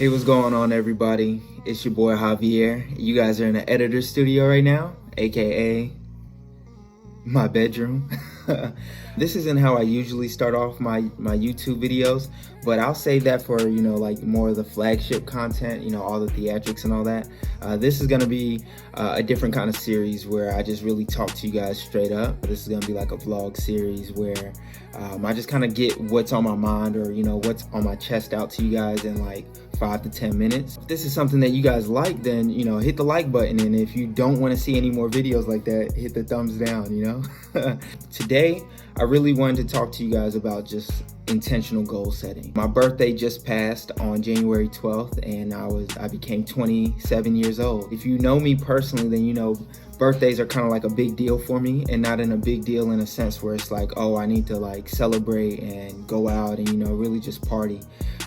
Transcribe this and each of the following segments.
Hey, what's going on, everybody? It's your boy Javier. You guys are in the editor's studio right now, aka my bedroom. This isn't how I usually start off my YouTube videos, but I'll save that for, like more of the flagship content, all the theatrics and all that. This is gonna be a different kind of series where I just really talk to you guys straight up. This is gonna be like a vlog series where I just kind of get what's on my mind or what's on my chest out to you guys in like 5 to 10 minutes. If this is something that you guys like, then hit the like button, and if you don't want to see any more videos like that, hit the thumbs down. Today I really wanted to talk to you guys about just intentional goal setting. My birthday just passed on January 12th, and I became 27 years old. If you know me personally, then birthdays are kind of like a big deal for me, and not in a big deal in a sense where it's like, oh, I need to like celebrate and go out and really just party.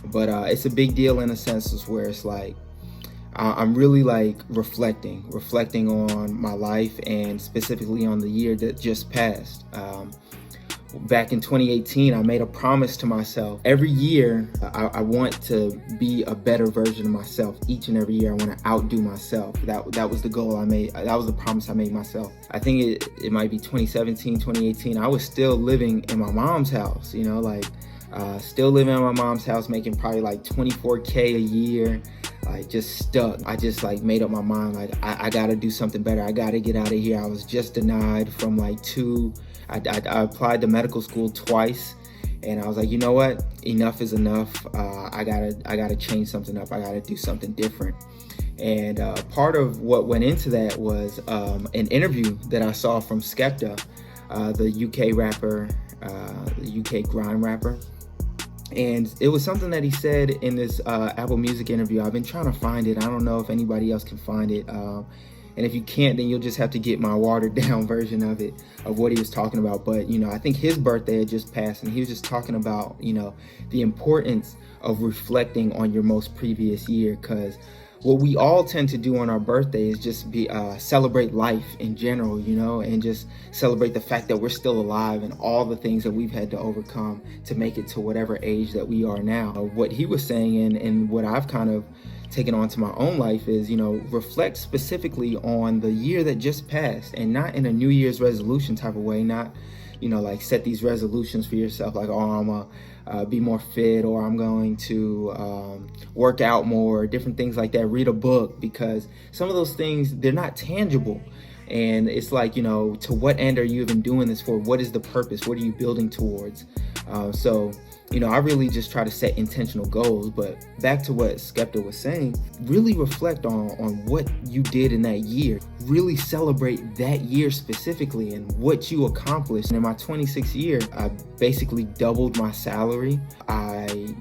But it's a big deal in a sense where it's like I'm really like reflecting on my life, and specifically on the year that just passed. Back in 2018, I made a promise to myself. Every year, I want to be a better version of myself. Each and every year, I want to outdo myself. That was the goal I made. That was the promise I made myself. I think it might be 2017, 2018. I was still living in my mom's house, still living in my mom's house, making probably like 24K a year. Like just stuck. I just like made up my mind, like I gotta do something better. I gotta get out of here. I was just denied from like I applied to medical school twice, and I was like, you know what? Enough is enough. I gotta change something up. I gotta do something different. And part of what went into that was an interview that I saw from Skepta, the UK rapper, the UK grime rapper. And it was something that he said in this Apple Music interview. I've been trying to find it. I don't know if anybody else can find it. And if you can't, then you'll just have to get my watered down version of it, of what he was talking about. But, I think his birthday had just passed, and he was just talking about, the importance of reflecting on your most previous year. Because what we all tend to do on our birthday is just celebrate life in general, and just celebrate the fact that we're still alive and all the things that we've had to overcome to make it to whatever age that we are now. What he was saying, and what I've kind of taken on to my own life is, reflect specifically on the year that just passed, and not in a New Year's resolution type of way, not like set these resolutions for yourself, like, oh, I'm gonna be more fit, or I'm going to work out more, different things like that, read a book, because some of those things, they're not tangible. And it's like, to what end are you even doing this for? What is the purpose? What are you building towards? So I really just try to set intentional goals. But back to what Skepta was saying, really reflect on what you did in that year. Really celebrate that year specifically and what you accomplished. And in my 26th year, I basically doubled my salary. I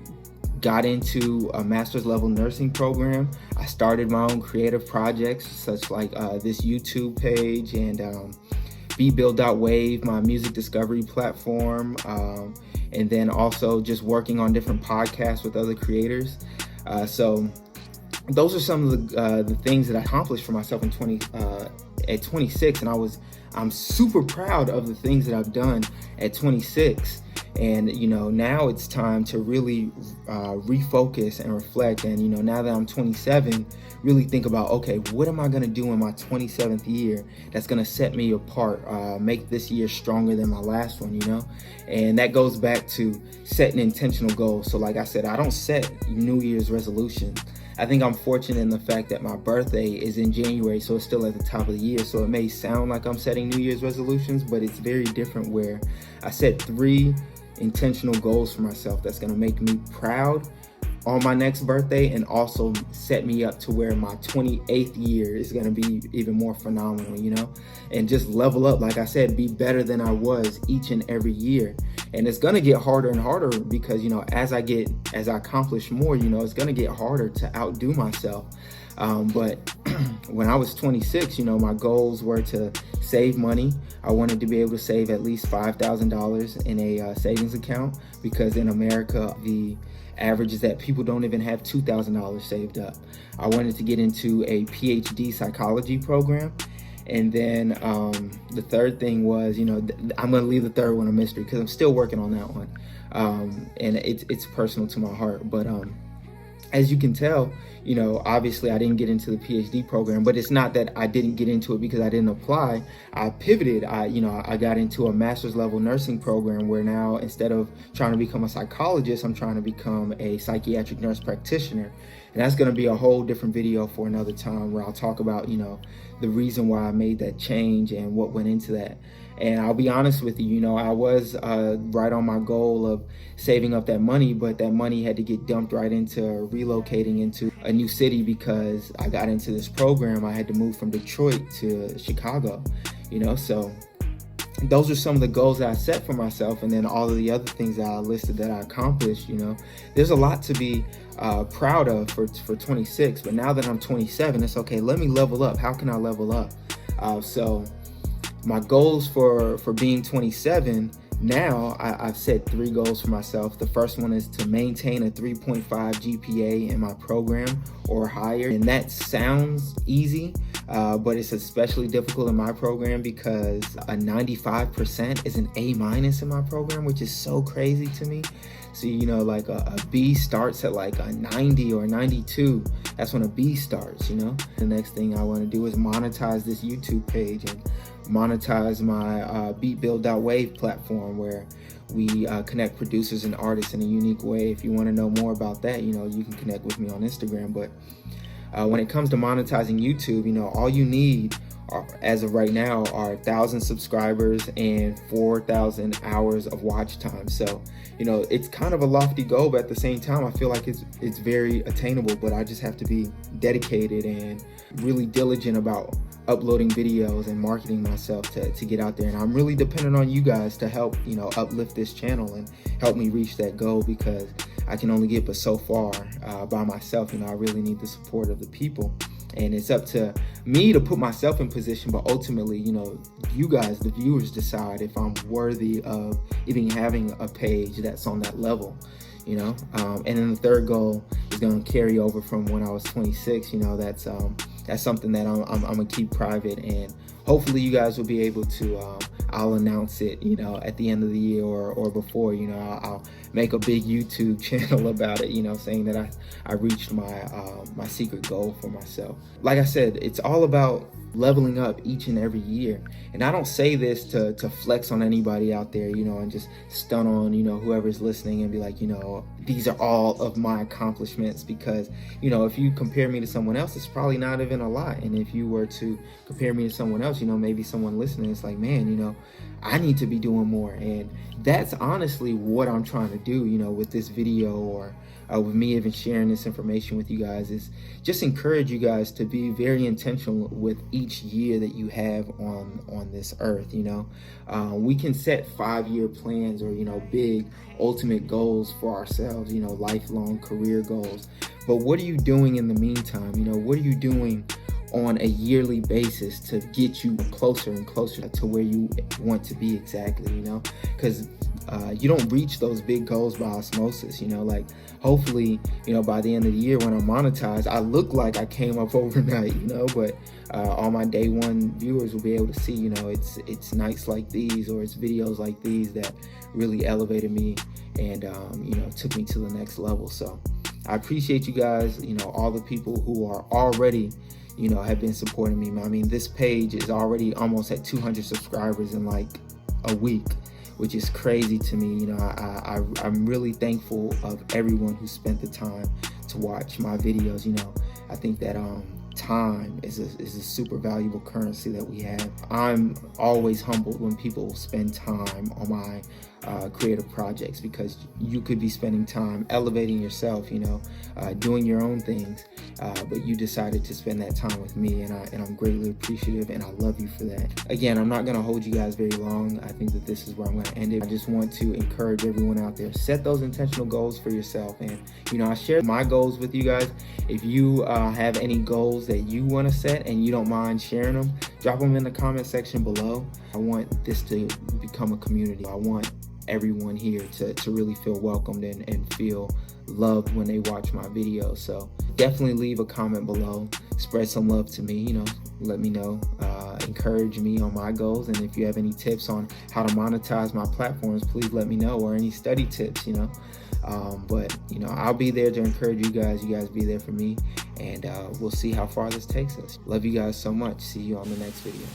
got into a master's level nursing program. I started my own creative projects, such like this YouTube page and BeBuild.wave, my music discovery platform. And then also just working on different podcasts with other creators. So those are some of the things that I accomplished for myself at 26, and I'm super proud of the things that I've done at 26. And now it's time to really refocus and reflect. And now that I'm 27, really think about, okay, what am I gonna do in my 27th year that's gonna set me apart, make this year stronger than my last one, And that goes back to setting intentional goals. So like I said, I don't set New Year's resolutions. I think I'm fortunate in the fact that my birthday is in January, so it's still at the top of the year. So it may sound like I'm setting New Year's resolutions, but it's very different, where I set 3 intentional goals for myself that's going to make me proud on my next birthday, and also set me up to where my 28th year is going to be even more phenomenal, and just level up. Like I said, be better than I was each and every year. And it's going to get harder and harder because, as I accomplish more, it's going to get harder to outdo myself. But when I was 26, my goals were to save money. I wanted to be able to save at least $5,000 in a savings account, because in America, the average is that people don't even have $2,000 saved up. I wanted to get into a PhD psychology program. And then the third thing was, I'm going to leave the third one a mystery because I'm still working on that one. And it's personal to my heart. But as you can tell, obviously I didn't get into the PhD program, but it's not that I didn't get into it because I didn't apply. I pivoted. I got into a master's level nursing program where now, instead of trying to become a psychologist, I'm trying to become a psychiatric nurse practitioner. And that's going to be a whole different video for another time, where I'll talk about, the reason why I made that change and what went into that. And I'll be honest with you, I was right on my goal of saving up that money, but that money had to get dumped right into relocating into a new city because I got into this program. I had to move from Detroit to Chicago, so those are some of the goals that I set for myself. And then all of the other things that I listed that I accomplished, there's a lot to be proud of for 26. But now that I'm 27, it's okay, let me level up. How can I level up? So my goals for being 27 now, I've set 3 goals for myself. The first one is to maintain a 3.5 GPA in my program or higher. And that sounds easy, but it's especially difficult in my program because a 95% is an A- in my program, which is so crazy to me. So, like a B starts at like a 90 or 92. That's when a B starts, The next thing I want to do is monetize this YouTube page and monetize my beatbuild.wave platform, where we connect producers and artists in a unique way. If you want to know more about that, you can connect with me on Instagram. But when it comes to monetizing YouTube, all you need as of right now are 1,000 subscribers and 4,000 hours of watch time. So, it's kind of a lofty goal, but at the same time, I feel like it's very attainable. But I just have to be dedicated and really diligent about uploading videos and marketing myself to get out there. And I'm really dependent on you guys to help, uplift this channel and help me reach that goal, because I can only get but so far by myself. I really need the support of the people. And it's up to me to put myself in position, but ultimately, you guys, the viewers, decide if I'm worthy of even having a page that's on that level, and then the third goal is going to carry over from when I was 26. That's something that I'm gonna keep private, and hopefully you guys will be able to, I'll announce it, at the end of the year or before, I'll make a big YouTube channel about it, saying that I reached my secret goal for myself. Like I said, it's all about leveling up each and every year. And I don't say this to flex on anybody out there, and just stun on, whoever's listening and be like, these are all of my accomplishments, because, if you compare me to someone else, it's probably not even a lot. And if you were to compare me to someone else, maybe someone listening is like, man, I need to be doing more. And that's honestly what I'm trying to do, with this video, or with me even sharing this information with you guys, is just encourage you guys to be very intentional with each year that you have on this earth. We can set 5-year plans, or big ultimate goals for ourselves, lifelong career goals. But what are you doing in the meantime? What are you doing on a yearly basis to get you closer and closer to where you want to be exactly? Because you don't reach those big goals by osmosis. Like, hopefully, by the end of the year when I'm monetized, I look like I came up overnight, but all my day one viewers will be able to see, it's nights like these, or it's videos like these that really elevated me and took me to the next level. So I appreciate you guys, all the people who are already have been supporting me. I mean, this page is already almost at 200 subscribers in like a week, which is crazy to me. I'm really thankful of everyone who spent the time to watch my videos. I think that time is a super valuable currency that we have. I'm always humbled when people spend time on my creative projects, because you could be spending time elevating yourself, doing your own things, but you decided to spend that time with me, and I'm greatly appreciative, and I love you for that. Again, I'm not going to hold you guys very long. I think that this is where I'm going to end it. I just want to encourage everyone out there, set those intentional goals for yourself. And I share my goals with you guys. If you have any goals that you want to set and you don't mind sharing them, drop them in the comment section below. I want this to become a community. I want everyone here to really feel welcomed and feel loved when they watch my videos. So definitely leave a comment below, spread some love to me, let me know, encourage me on my goals. And if you have any tips on how to monetize my platforms, please let me know, or any study tips, But you know, I'll be there to encourage you guys. You guys be there for me, and we'll see how far this takes us. Love you guys so much. See you on the next video.